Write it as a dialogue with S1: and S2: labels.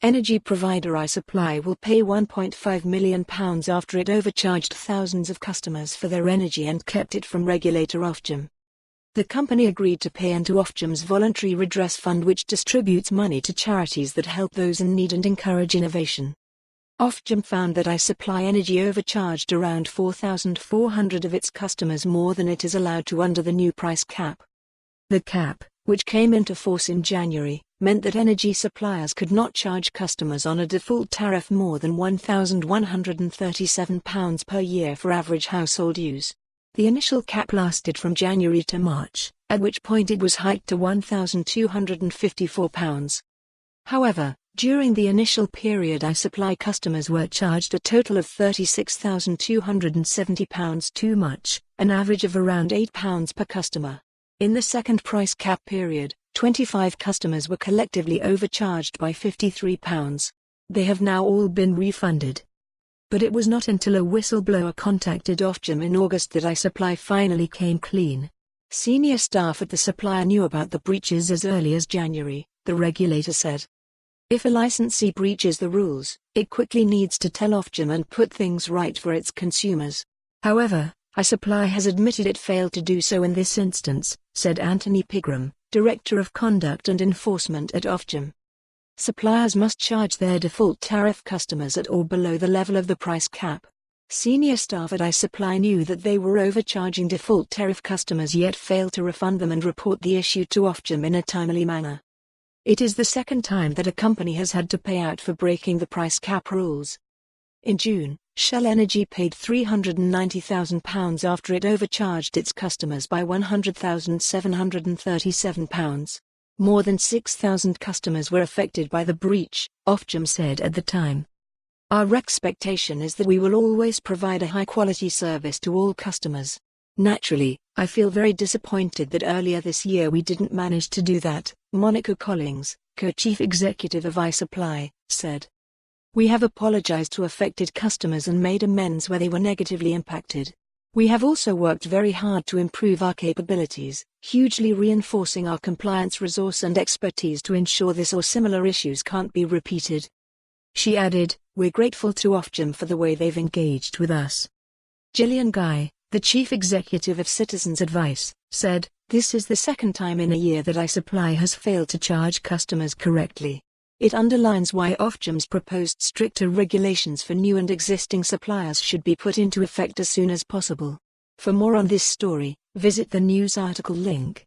S1: Energy provider iSupply will pay £1.5 million after it overcharged thousands of customers for their energy and kept it from regulator Ofgem. The company agreed to pay into Ofgem's voluntary redress fund, which distributes money to charities that help those in need and encourage innovation. Ofgem found that iSupply Energy overcharged around 4,400 of its customers more than it is allowed to under the new price cap. The cap, which came into force in January, meant that energy suppliers could not charge customers on a default tariff more than £1,137 per year for average household use. The initial cap lasted from January to March, at which point it was hiked to £1,254. However, during the initial period, iSupply customers were charged a total of £36,270 too much, an average of around £8 per customer. In the second price cap period, 25 customers were collectively overcharged by £53. They have now all been refunded. But it was not until a whistleblower contacted Ofgem in August that iSupply finally came clean. Senior staff at the supplier knew about the breaches as early as January, the regulator said. If a licensee breaches the rules, it quickly needs to tell Ofgem and put things right for its consumers. However, iSupply has admitted it failed to do so in this instance, said Anthony Pigram, Director of Conduct and Enforcement at Ofgem. Suppliers must charge their default tariff customers at or below the level of the price cap. Senior staff at iSupply knew that they were overcharging default tariff customers yet failed to refund them and report the issue to Ofgem in a timely manner. It is the second time that a company has had to pay out for breaking the price cap rules. In June, Shell Energy paid £390,000 after it overcharged its customers by £100,737. More than 6,000 customers were affected by the breach, Ofgem said at the time. Our expectation is that we will always provide a high-quality service to all customers. Naturally, I feel very disappointed that earlier this year we didn't manage to do that, Monica Collings, co-chief executive of iSupply, said. We have apologized to affected customers and made amends where they were negatively impacted. We have also worked very hard to improve our capabilities, hugely reinforcing our compliance resource and expertise to ensure this or similar issues can't be repeated. She added, we're grateful to Ofgem for the way they've engaged with us. Gillian Guy, the chief executive of Citizens Advice, said, this is the second time in a year that iSupply has failed to charge customers correctly. It underlines why Ofgem's proposed stricter regulations for new and existing suppliers should be put into effect as soon as possible. For more on this story, visit the news article link.